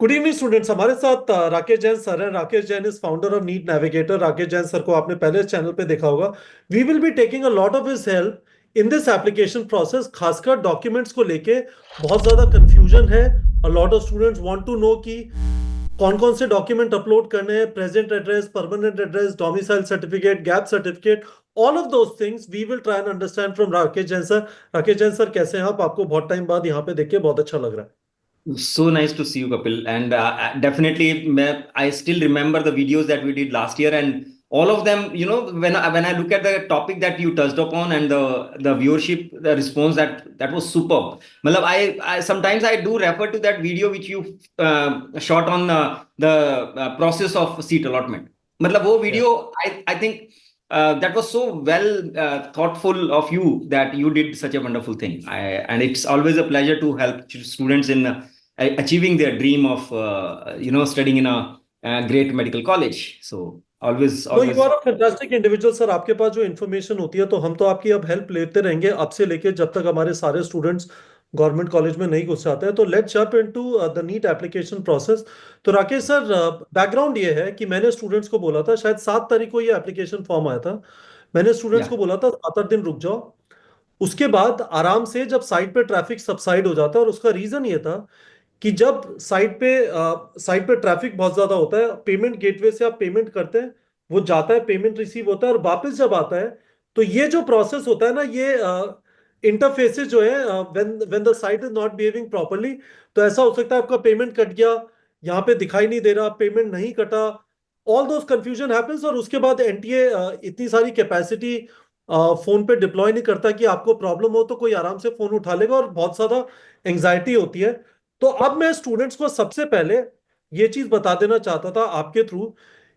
Good evening students. हमारे साथ Rakesh Jain sir हैं। Rakesh Jain is founder of NEET navigator. Rakesh Jain sir को आपने पहले चैनल पे देखा होगा। We will be taking a lot of his help in this application process, खासकर डॉक्यूमेंट्स को लेके बहुत ज्यादा कंफ्यूजन है। A lot of students want to know कि कौन कौन से डॉक्यूमेंट अपलोड करने हैं, present address, permanent address, domicile certificate, gap certificate, all of those things we will try and understand from Rakesh Jain sir. Rakesh Jain sir, कैसे हैं आप? आपको बहुत टाइम बाद यहाँ पे देख के बहुत अच्छा लग रहा है। So nice to see you, Kapil. And definitely, I still remember the videos that we did last year, and all of them. When I look at the topic that you touched upon and the viewership, the response that was superb. Matlab, I sometimes I do refer to that video which you shot on the process of seat allotment. Matlab, wo Yeah. video I think. That was so well thoughtful of you that you did such a wonderful thing. And it's always a pleasure to help students in achieving their dream of studying in a great medical college. So always no, you always are a fantastic individual sir. आपके पास जो information होती है तो हम तो आपकी अब हेल्प लेते रहेंगे, अब से लेके जब तक हमारे सारे स्टूडेंट्स गवर्नमेंट कॉलेज में नहीं घुस जाते हैं। तो let's jump into the NEET application process. तो राकेश सर, बैकग्राउंड ये है कि मैंने स्टूडेंट्स को बोला था, शायद 7 तारीख को ये एप्लीकेशन फॉर्म आया था। मैंने स्टूडेंट्स yeah. को बोला था 7 8 दिन रुक जाओ, उसके बाद आराम से जब साइट पे ट्रैफिक सबसाइड हो जाता है। और उसका रीजन ये था कि जब साइट पे ट्रैफिक बहुत ज्यादा होता है, पेमेंट गेटवे से आप पेमेंट करते हैं, वो जाता है, पेमेंट रिसीव होता है और वापस जब आता है, तो ये जो प्रोसेस होता है ना, ये इंटरफेसेस जो है, when when the site is not behaving properly, तो ऐसा हो सकता है आपका पेमेंट कट गया, यहाँ पे दिखाई नहीं दे रहा, पेमेंट नहीं कटा, ऑल दोस कंफ्यूजन हैपेंस। और उसके बाद एनटीए इतनी सारी कैपेसिटी फोन पे डिप्लॉय नहीं करता कि आपको प्रॉब्लम हो तो कोई आराम से फोन उठा लेगा, और बहुत ज्यादा एंग्जाइटी होती है। तो अब मैं स्टूडेंट्स को सबसे पहले ये चीज बता देना चाहता था आपके थ्रू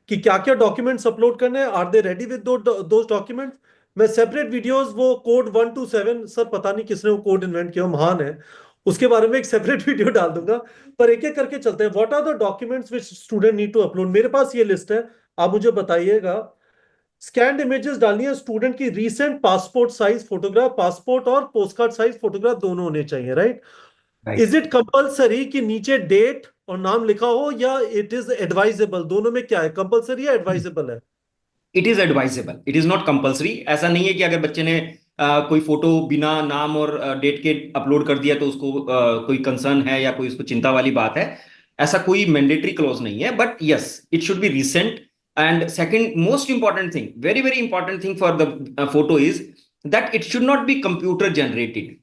कि क्या क्या डॉक्यूमेंट्स अपलोड करने हैं। Are they ready with those documents? मैं सेपरेट वीडियोस, वो कोड 1 to 7, सर पता नहीं किसने वो कोड इन्वेंट किया, महान है, उसके बारे में एक सेपरेट वीडियो डाल दूंगा। पर एक एक करके चलते हैं। What are the documents which student need to upload? मेरे पास ये लिस्ट है, आप मुझे बताइएगा। स्कैन्ड इमेजेस डालनी है स्टूडेंट की, recent passport size photograph, passport और पोस्टकार्ड साइज फोटोग्राफ दोनों होने चाहिए, right? Right. Is it compulsory कि नीचे डेट और नाम लिखा हो, या इट इज एडवाइजेबल? दोनों में क्या है, कंपलसरी या एडवाइजेबल है? It is advisable, it is not compulsory. ऐसा नहीं है कि अगर बच्चे ने कोई फोटो बिना नाम और डेट के अपलोड कर दिया तो उसको कोई कंसर्न है या कोई उसको चिंता वाली बात है। ऐसा कोई मैंडेटरी क्लॉज नहीं है, but yes, it should be recent. And second most important thing, very very important thing for the photo is that it should not be computer generated.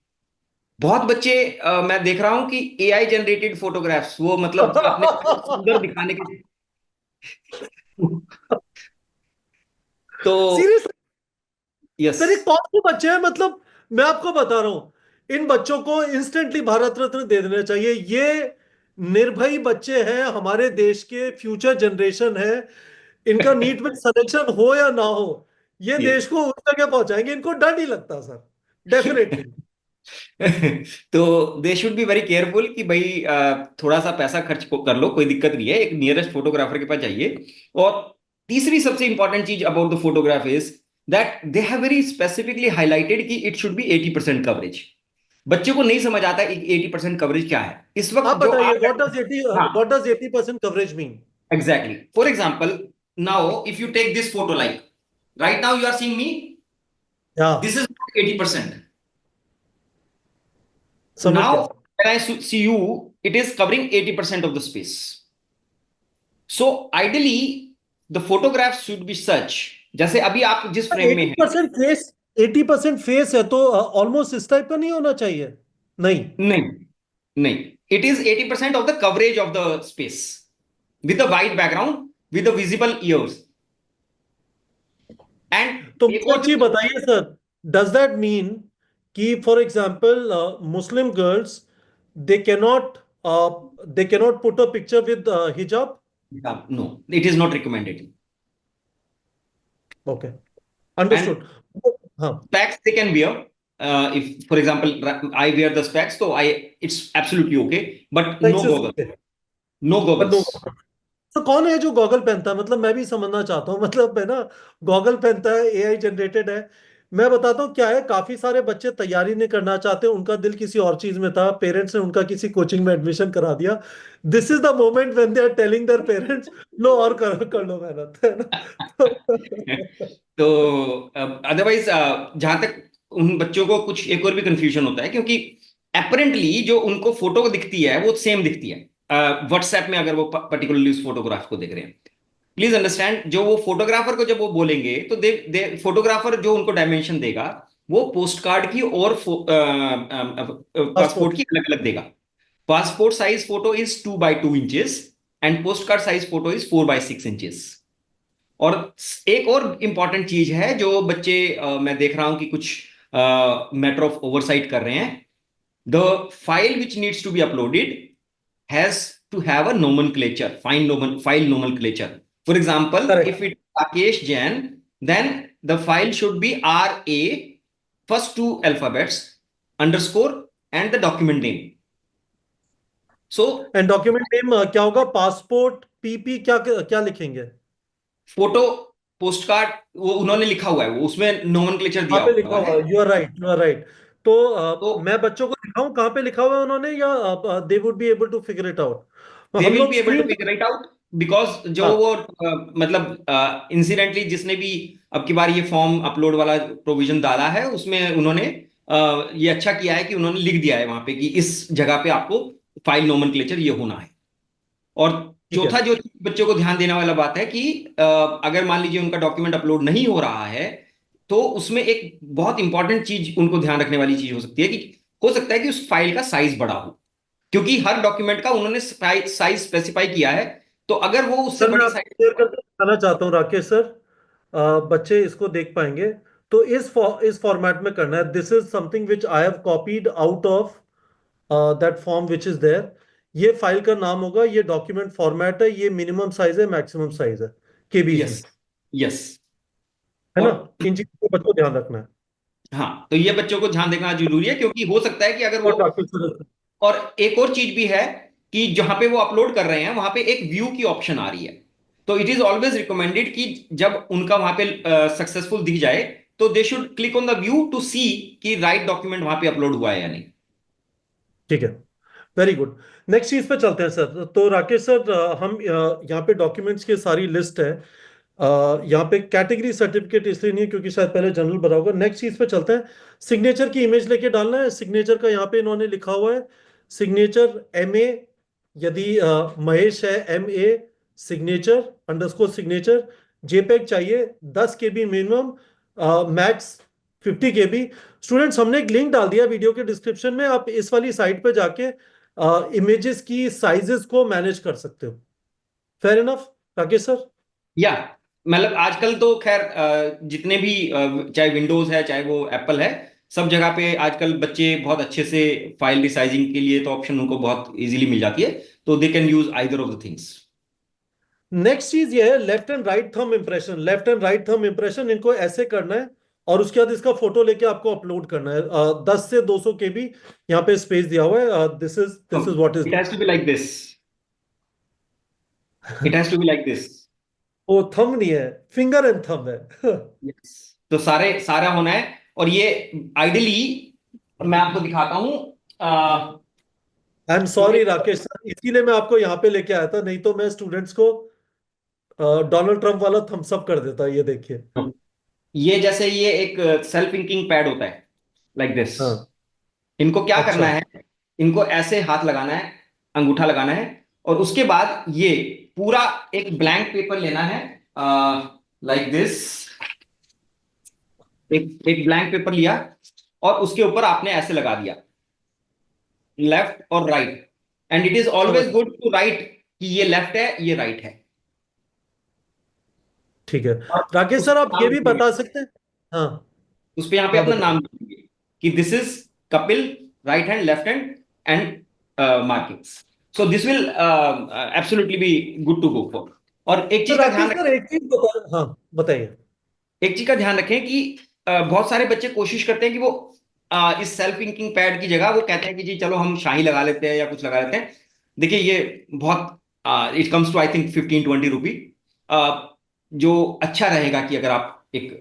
बहुत बच्चे मैं देख रहा हूं कि एआई जनरेटेड फोटोग्राफ्स, वो मतलब अपने सुंदर दिखाने के तो सीरियसली? यस। सर ये कौन से बच्चे हैं? मतलब मैं आपको बता रहा हूं, इन बच्चों को इंस्टेंटली भारत रत्न दे देना चाहिए। ये निर्भय बच्चे हैं, हमारे देश के फ्यूचर जनरेशन है। इनका नीट में सिलेक्शन हो या ना हो, ये देश को उस जगह पहुंचाएंगे। इनको डर नहीं लगता सर? डेफिनेटली। तो they should be very careful कि भाई थोड़ा सा पैसा खर्च कर लो, कोई दिक्कत नहीं है, एक नियरेस्ट फोटोग्राफर के पास जाइए। और तीसरी सबसे इंपॉर्टेंट चीज about the photograph is that they have very specifically highlighted कि इट शुड बी 80% कवरेज। बच्चे को नहीं समझ आता कि 80% कवरेज क्या है इस वक्त आप जो बताइए, आप। हाँ, what does 80% coverage mean? Exactly. For example, now if you take this photo, like right now you are seeing me, हाँ, दिस इज 80%। समझ गया। Now, when I see you, it is covering 80% of the space. So ideally, the photographs should be such. जैसे अभी आप जिस frame में eighty हैं। Percent face 80% face है तो ऑलमोस्ट इस टाइप का नहीं होना चाहिए? नहीं? नहीं, नहीं, it is 80% of the coverage of the space with the white background with the visible ears. And तो एक मुझे और एक चीज जो बताइए सर, डज दैट मीन कि for example Muslim girls, they cannot they cannot put a picture with हिजाब? no, it is not recommended. Okay, And understood. हाँ, specs they can wear. If, for example, I wear the specs, so it's absolutely okay. But no text is goggles, okay, no but no. goggles. तो कौन है जो goggle पहनता है? मतलब मैं भी समझना चाहता हूँ। मतलब है ना, गॉगल पहनता है, एआई जनरेटेड है, मैं बताता हूँ क्या है, काफी सारे बच्चे तैयारी नहीं करना चाहते, उनका दिल किसी और चीज में था, पेरेंट्स ने उनका किसी कोचिंग में एडमिशन करा दिया। This is the moment when they are telling their parents, लो और करो, कर लो मेहनत, है ना? तो अदरवाइज जहां तक उन बच्चों को कुछ एक और भी कंफ्यूजन होता है, क्योंकि अपेरेंटली जो उनको फोटो दिखती है वो सेम दिखती है व्हाट्सएप में, अगर वो पर्टिकुलरली उस फोटोग्राफ को देख रहे हैं। प्लीज अंडरस्टैंड, जो वो फोटोग्राफर को जब वो बोलेंगे तो दे दे फोटोग्राफर जो उनको डायमेंशन देगा वो पोस्ट कार्ड की और पासपोर्ट। पासपोर्ट की अलग अलग देगा। Passport size photo is 2 by 2 inches and post card size photo is 4 by 6 inches। और एक और इंपॉर्टेंट चीज है जो बच्चे मैं देख रहा हूं कि कुछ मैटर ऑफ ओवरसाइट कर रहे हैं। The file which needs to be uploaded has to have a nomenclature, file nomenclature. For example, correct. if it Rakesh Jain, then the file should be RA, first two alphabets, underscore, and the document name. So, and document name क्या होगा? Passport PP, क्या क्या लिखेंगे? Photo, post card, वो उन्होंने लिखा हुआ है, वो उसमें नोमेनक्लेचर कहाँ दिया पे लिखा हुआ हुआ है। है? You are right, you are right. तो तो मैं बच्चों को दिखाऊं कहाँ पे लिखा हुआ है उन्होंने, या they would be able to figure it out? They हम विल लोग be able to screen. Figure it out, because जो हाँ। वो मतलब इंसिडेंटली जिसने भी अब की बार ये फॉर्म अपलोड वाला प्रोविजन डाला है उसमें उन्होंने ये अच्छा किया है कि उन्होंने लिख दिया है वहां पे कि इस जगह पे आपको फाइल नोमेनक्लेचर ये होना है। और ठीक है। चौथा जो बच्चों को ध्यान देने वाला बात है कि अगर मान लीजिए उनका डॉक्यूमेंट अपलोड नहीं हो रहा है तो उसमें एक बहुत इंपॉर्टेंट चीज उनको ध्यान रखने वाली चीज हो सकती है कि हो सकता है कि उस फाइल का साइज बड़ा हो, क्योंकि हर डॉक्यूमेंट का उन्होंने साइज स्पेसिफाई किया है। तो अगर वो उससे सर मैं बड़ी आपको साइज। शेयर करके बताना चाहता हूँ राकेश सर, बच्चे इसको देख पाएंगे। तो इस फॉर्मेट में करना है। This is something which I have copied out of that form which is there. ये फाइल का नाम होगा, ये डॉक्यूमेंट फॉर्मेट है, ये मिनिमम साइज है, मैक्सिमम साइज है, केबीज यस, में। यस। है ना? और इन चीजों को बच्चों को ध्यान रखना है। हाँ, तो ये बच्चों को ध्यान देना जरूरी है, क्योंकि हो सकता है कि अगर वो, और राकेश सर। और एक और चीज भी है कि जहां पे वो अपलोड कर रहे हैं वहां पे एक व्यू की ऑप्शन आ रही है। तो इट इज ऑलवेज रिकमेंडेड कि जब उनका वहां पे सक्सेसफुल दिख जाए तो they should click on the view to see कि राइट डॉक्यूमेंट वहां पे अपलोड हुआ है या नहीं। ठीक है। Very good. नेक्स्ट चीज पे चलते हैं सर। तो राकेश सर, हम यहाँ पे डॉक्यूमेंट्स की सारी लिस्ट है। यहाँ पे कैटेगरी सर्टिफिकेट इसलिए नहीं है क्योंकि शायद पहले जनरल भरा होगा। नेक्स्ट चीज पे चलते हैं। सिग्नेचर की इमेज लेके डालना है। सिग्नेचर का यहाँ पे इन्होंने लिखा हुआ है, सिग्नेचर MA। यदि महेश है, MA signature underscore signature. JPEG चाहिए 10 KB minimum, max 50 KB। Students, हमने एक लिंक डाल दिया वीडियो के डिस्क्रिप्शन में, आप इस वाली साइट पे जाके इमेजेस की साइजेस को मैनेज कर सकते हो। Fair enough Rakesh sir? या मतलब आजकल तो खैर जितने भी चाहे विंडोज है चाहे वो एप्पल है, सब जगह पे आजकल बच्चे बहुत अच्छे से फाइल रिसाइजिंग के लिए तो ऑप्शन उनको बहुत इजीली मिल जाती है। तो they can use either of the things. Next चीज ये है, left and right thumb impression. Left and right thumb impression इनको ऐसे करना है, और उसके बाद इसका फोटो लेके आपको अपलोड करना है। 10 से 200 KB यहाँ पे स्पेस दिया हुआ है। This is what is. It has to be like this, it has to be like this. वो थंब नहीं है, फिंगर एंड थंब है। यस। तो सारे सारा होना है। और ये आइडियली मैं आपको दिखाता हूं। आई एम ये सॉरी राकेश सर, इसीलिए मैं आपको यहाँ पे लेके आया था, नहीं तो मैं स्टूडेंट्स को डोनाल्ड ट्रंप वाला थम्स अप कर देता। ये देखिए। ये जैसे ये एक सेल्फ इंकिंग पैड होता है, लाइक दिस। हाँ। इनको क्या करना अच्छा। है, इनको ऐसे हाथ लगाना है, अंगूठा लगाना है, और उसके बाद ये पूरा एक ब्लैंक पेपर लेना है, लाइक दिस। एक एक ब्लैंक पेपर लिया और उसके ऊपर आपने ऐसे लगा दिया, लेफ्ट और राइट। एंड इट इज समझ। ऑलवेज गुड टू राइट कि ये लेफ्ट है ये राइट है। ठीक है। और राकेश उस सर, पे आप ये नाम भी लिखेंगे, बता सकते हैं? हाँ। उस पे यहाँ पे हाँ अपना बताइए। नाम लिखेंगे कि this is Kapil, right hand, left hand, and markings. So this will absolutely be good to go for. और एक तो चीज का ध्यान राकेश सर, रखें, एक चीज बता। हाँ बताइए। एक चीज का ध्यान रखें कि बहुत सारे बच्चे कोशिश करते हैं कि वो इस सेल्फ इंकिंग पैड की जगह वो कहते हैं कि जी चलो हम शाही लगा लेते हैं या कुछ लगा लेते हैं। देखिए ये बहुत, it comes to I think 15-20 rupee. जो अच्छा रहेगा कि अगर आप एक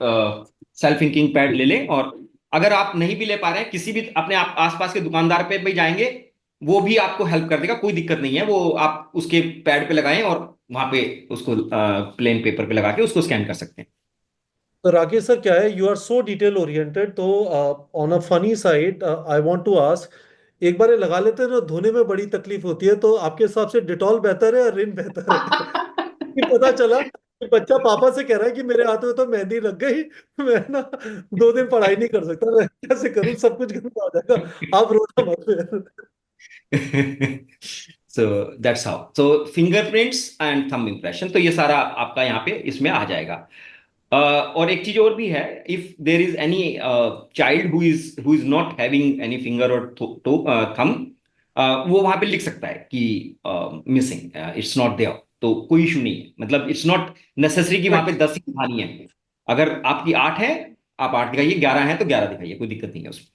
सेल्फ इंकिंग पैड ले लें। और अगर आप नहीं भी ले पा रहे हैं, किसी भी अपने आप आसपास के दुकानदार पे भी जाएंगे, वो भी आपको हेल्प कर देगा, कोई दिक्कत नहीं है। वो आप उसके पैड पे लगाएं और वहां पे उसको प्लेन पेपर पे लगा के उसको स्कैन कर सकते हैं। तो राकेश सर, क्या है, you are so detail oriented, तो on a funny side I want to ask, एक बार ये लगा लेते हैं ना, धोने में बड़ी तकलीफ होती है, तो आपके हिसाब से डिटॉल बेहतर है या रिन बेहतर है? फिर पता चला कि बच्चा पापा से कह रहा है कि मेरे हाथ में तो मेहंदी लग गई, मैं ना 2 दिन पढ़ाई नहीं कर सकता, मैं कैसे करूं, सब कुछ गंदा हो जाएगा, आप रोना मत फिर। So that's how. So fingerprints and thumb impression, तो ये सारा आपका यहाँ पे इसमें आ जाएगा। और एक चीज और भी है, if there is any child who is not having any finger और थंब, वो वहां पे लिख सकता है कि मिसिंग, इट्स नॉट देयर। तो कोई इशू नहीं है, मतलब इट्स नॉट नेसेसरी कि वहां पे 10 ही दिखानी है। अगर आपकी 8 है, आप 8 दिखाइए, 11 है तो 11 दिखाइए, कोई दिक्कत नहीं है उसमें।